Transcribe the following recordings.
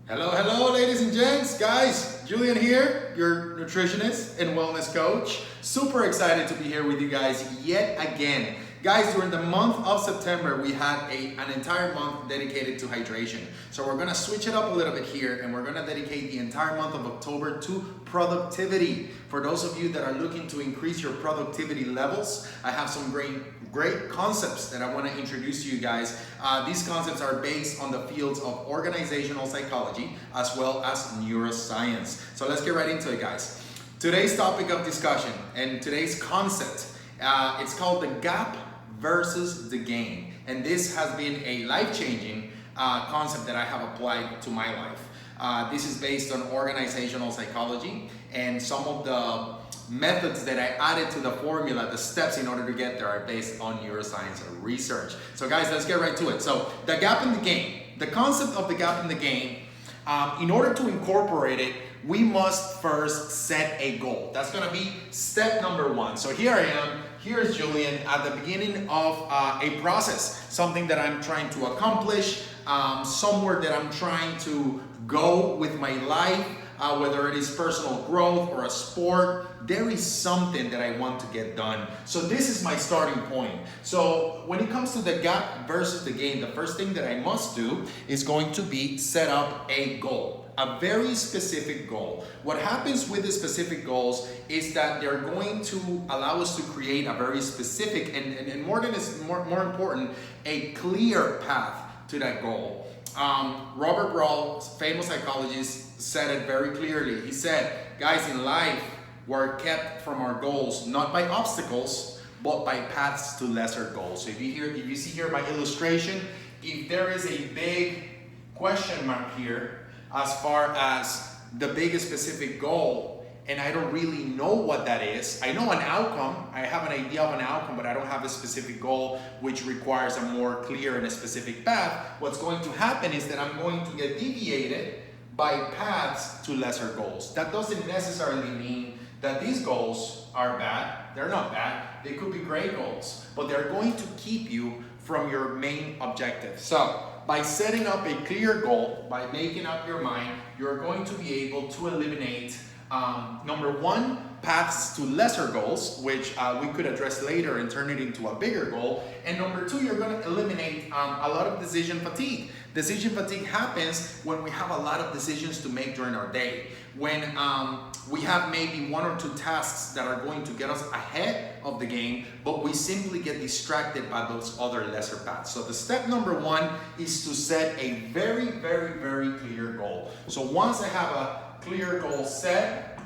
Hello, ladies and gents, guys. Julian here, your nutritionist and wellness coach. Super excited to be here with you guys yet again. Guys, during the month of September, we had an entire month dedicated to hydration. So we're gonna switch it up a little bit here and we're gonna dedicate the entire month of October to productivity. For those of you that are looking to increase your productivity levels, I have some great concepts that I want to introduce to you guys. These concepts are based on the fields of organizational psychology as well as neuroscience. So let's get right into it, guys. Today's topic of discussion and today's concept, it's called the gap versus the gain. And this has been a life-changing concept that I have applied to my life. This is based on organizational psychology, and some of the methods that I added to the formula, the steps in order to get there, are based on neuroscience or research. So guys, let's get right to it. So the gap in the gain, the concept of the gap in the gain, in order to incorporate it, we must first set a goal. That's gonna be step number one. So here I am, here's Julian at the beginning of a process, something that I'm trying to accomplish, somewhere that I'm trying to go with my life, whether it is personal growth or a sport. There is something that I want to get done. So this is my starting point. So when it comes to the gap versus the gain, the first thing that I must do is going to be set up a goal, a very specific goal. What happens with the specific goals is that they're going to allow us to create a very specific and more important, a clear path to that goal. Robert Brault, famous psychologist, said it very clearly. He said, guys, in life, we're kept from our goals, not by obstacles, but by paths to lesser goals. So if you see here my illustration, if there is a big question mark here as far as the biggest specific goal, and I don't really know what that is. I know an outcome, I have an idea of an outcome, but I don't have a specific goal which requires a more clear and a specific path. What's going to happen is that I'm going to get deviated by paths to lesser goals. That doesn't necessarily mean that these goals are bad. They're not bad. They could be great goals, but they're going to keep you from your main objective. So by setting up a clear goal, by making up your mind, you're going to be able to eliminate number one, paths to lesser goals, which we could address later and turn it into a bigger goal. And number two, you're going to eliminate a lot of decision fatigue. Decision fatigue happens when we have a lot of decisions to make during our day. When we have maybe one or two tasks that are going to get us ahead of the game, but we simply get distracted by those other lesser paths. So the step number one is to set a very clear goal. So once I have a clear goal set,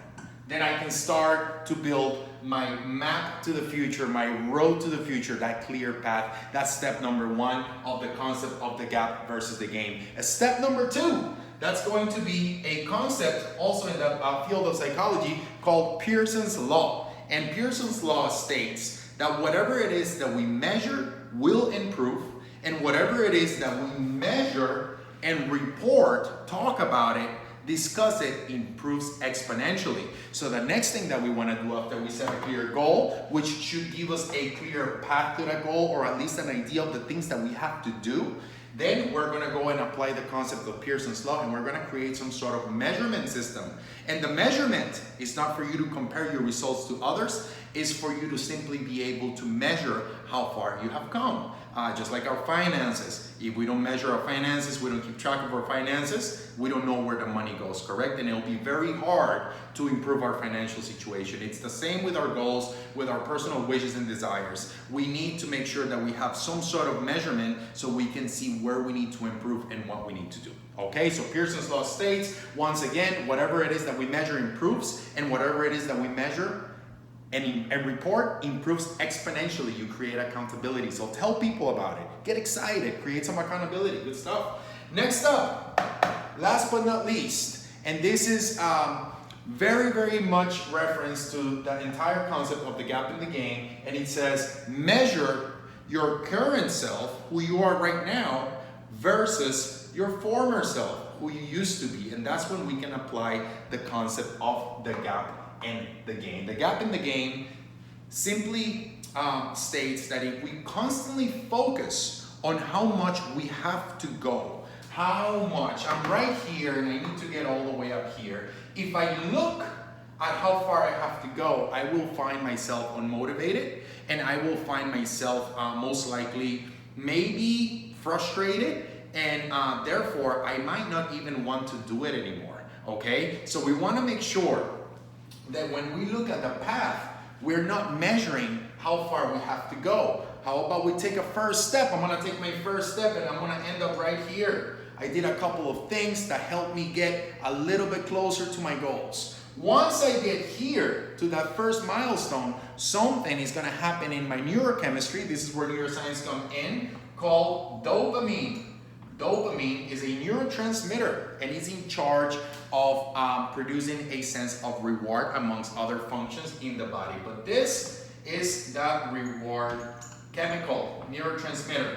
then I can start to build my map to the future, my road to the future, that clear path. That's step number one of the concept of the gap versus the gain. Step number two, that's going to be a concept also in the field of psychology called Pearson's Law. And Pearson's Law states that whatever it is that we measure will improve, and whatever it is that we measure and report, talk about it, discuss it, improves exponentially. So the next thing that we want to do after we set a clear goal, which should give us a clear path to that goal, or at least an idea of the things that we have to do, then we're going to go and apply the concept of Pearson's Law, and we're going to create some sort of measurement system. And the measurement is not for you to compare your results to others, it's for you to simply be able to measure how far you have come. Just like our finances. If we don't measure our finances, we don't keep track of our finances, we don't know where the money goes, correct? And it'll be very hard to improve our financial situation. It's the same with our goals, with our personal wishes and desires. We need to make sure that we have some sort of measurement so we can see where we need to improve and what we need to do. Okay, so Pearson's Law states, once again, whatever it is that we measure improves, and whatever it is that we measure and report improves exponentially. You create accountability. So tell people about it. Get excited. Create some accountability. Good stuff. Next up, last but not least, and this is very much reference to the entire concept of the gap in the gain, and it says measure your current self, who you are right now, versus your former self, who you used to be. And that's when we can apply the concept of the gap and the gain. The gap in the gain simply states that if we constantly focus on how much we have to go, how much, I'm right here and I need to get all the way up here. If I look at how far I have to go, I will find myself unmotivated, and I will find myself most likely maybe frustrated, and therefore I might not even want to do it anymore, okay? So we want to make sure that when we look at the path, we're not measuring how far we have to go. How about we take a first step? I'm gonna take my first step and I'm gonna end up right here. I did a couple of things that helped me get a little bit closer to my goals. Once I get here to that first milestone, something is gonna happen in my neurochemistry. This is where neuroscience comes in, called dopamine. Dopamine is a neurotransmitter and is in charge of producing a sense of reward amongst other functions in the body. But this is the reward chemical, neurotransmitter.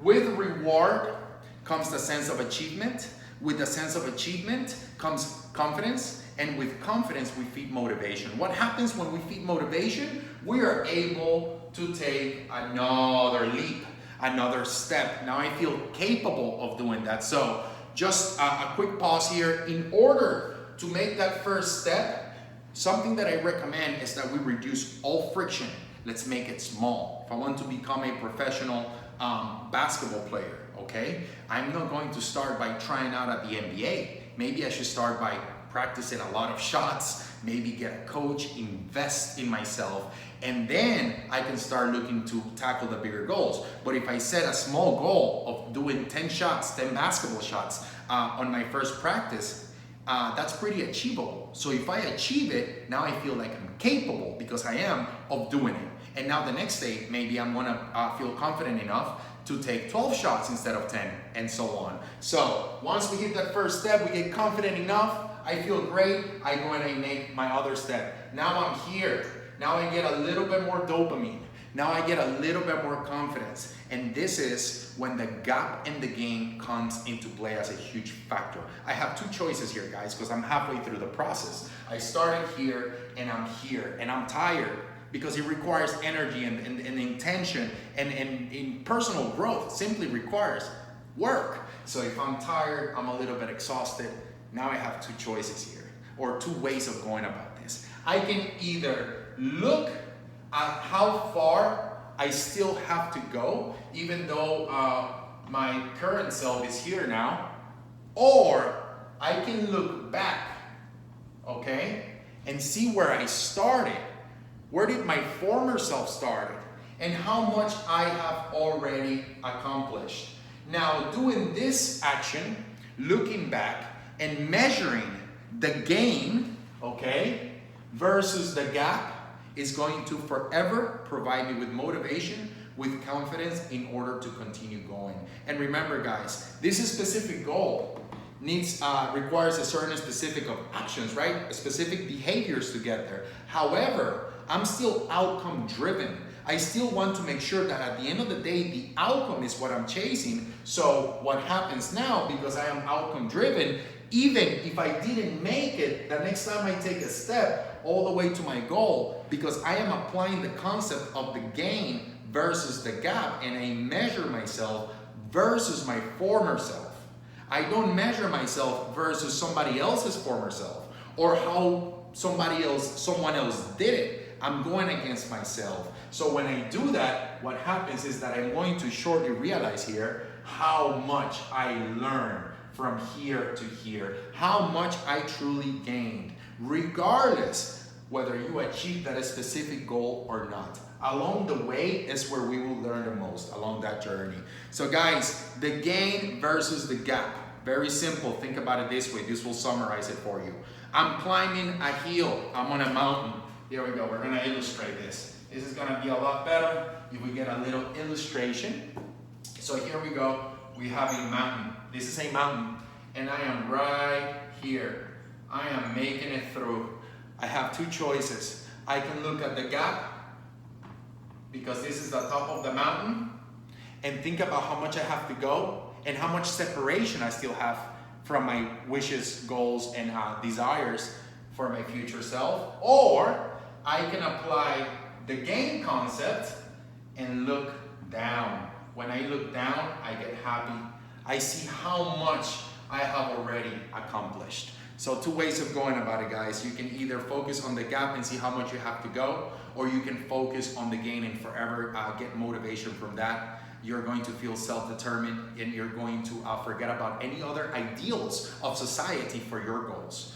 With reward comes the sense of achievement. With the sense of achievement comes confidence. And with confidence, we feed motivation. What happens when we feed motivation? We are able to take another leap, another step. Now I feel capable of doing that. So just a quick pause here. In order to make that first step, something that I recommend is that we reduce all friction. Let's make it small. If I want to become a professional basketball player, okay, I'm not going to start by trying out at the NBA. Maybe I should start by practicing a lot of shots, maybe get a coach, invest in myself, and then I can start looking to tackle the bigger goals. But if I set a small goal of doing 10 shots, 10 basketball shots on my first practice, that's pretty achievable. So if I achieve it, now I feel like I'm capable, because I am, of doing it. And now the next day, maybe I'm gonna feel confident enough to take 12 shots instead of 10, and so on. So once we hit that first step, we get confident enough, I feel great, I go and I make my other step. Now I'm here. Now I get a little bit more dopamine. Now I get a little bit more confidence. And this is when the gap in the game comes into play as a huge factor. I have two choices here, guys, because I'm halfway through the process. I started here, and I'm tired, because it requires energy and intention, and in personal growth simply requires work. So if I'm tired, I'm a little bit exhausted, now I have two choices here, or two ways of going about this. I can either look at how far I still have to go, even though my current self is here now, or I can look back, okay, and see where I started. Where did my former self start, and how much I have already accomplished. Now, doing this action, looking back and measuring the gain, okay, versus the gap, is going to forever provide me with motivation, with confidence, in order to continue going. And remember, guys, this specific goal requires a certain specific of actions, right? Specific behaviors to get there. However, I'm still outcome driven. I still want to make sure that at the end of the day, the outcome is what I'm chasing. So what happens now, because I am outcome driven, even if I didn't make it, the next time I take a step all the way to my goal, because I am applying the concept of the gain versus the gap, and I measure myself versus my former self. I don't measure myself versus somebody else's former self, or how someone else did it. I'm going against myself. So when I do that, what happens is that I'm going to shortly realize here how much I learned from here to here, how much I truly gained, regardless whether you achieve that specific goal or not. Along the way is where we will learn the most, along that journey. So guys, the gain versus the gap. Very simple. Think about it this way. This will summarize it for you. I'm climbing a hill. I'm on a mountain. Here we go. We're going to illustrate this. This is going to be a lot better if we get a little illustration. So here we go. We have a mountain. This is a mountain. And I am right here. I am making it through. I have two choices. I can look at the gap, because this is the top of the mountain, and think about how much I have to go and how much separation I still have from my wishes, goals, and desires for my future self. Or I can apply the gain concept and look down. When I look down, I get happy. I see how much I have already accomplished. So two ways of going about it, guys. You can either focus on the gap and see how much you have to go, or you can focus on the gain and forever get motivation from that. You're going to feel self-determined, and you're going to forget about any other ideals of society for your goals.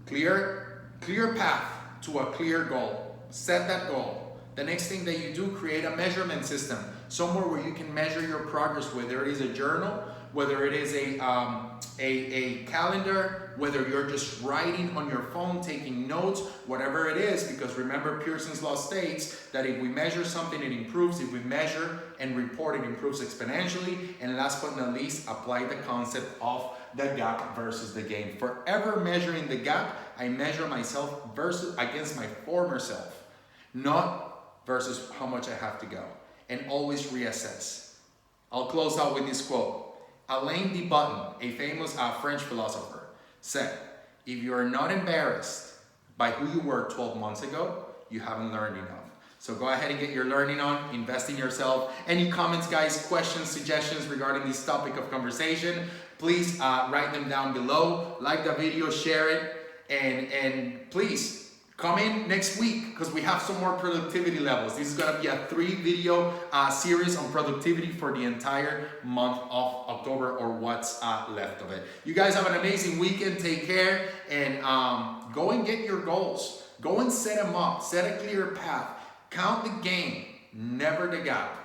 Clear path to a clear goal. Set that goal. The next thing that you do, create a measurement system, somewhere where you can measure your progress, whether it is a journal, whether it is a calendar, whether you're just writing on your phone, taking notes, whatever it is, because remember Pearson's law states that if we measure something, it improves. If we measure and report, it improves exponentially. And last but not least, apply the concept of the gap versus the gain. Forever measuring the gap, I measure myself against my former self, not versus how much I have to go, and always reassess. I'll close out with this quote. Alain de Botton, a famous French philosopher, said, if you are not embarrassed by who you were 12 months ago, you haven't learned enough. So go ahead and get your learning on, invest in yourself. Any comments, guys, questions, suggestions regarding this topic of conversation, please write them down below. Like the video, share it, and please, come in next week because we have some more productivity levels. This is going to be a 3-video series on productivity for the entire month of October, or what's left of it. You guys have an amazing weekend. Take care, and go and get your goals. Go and set them up. Set a clear path. Count the gain, never the gap.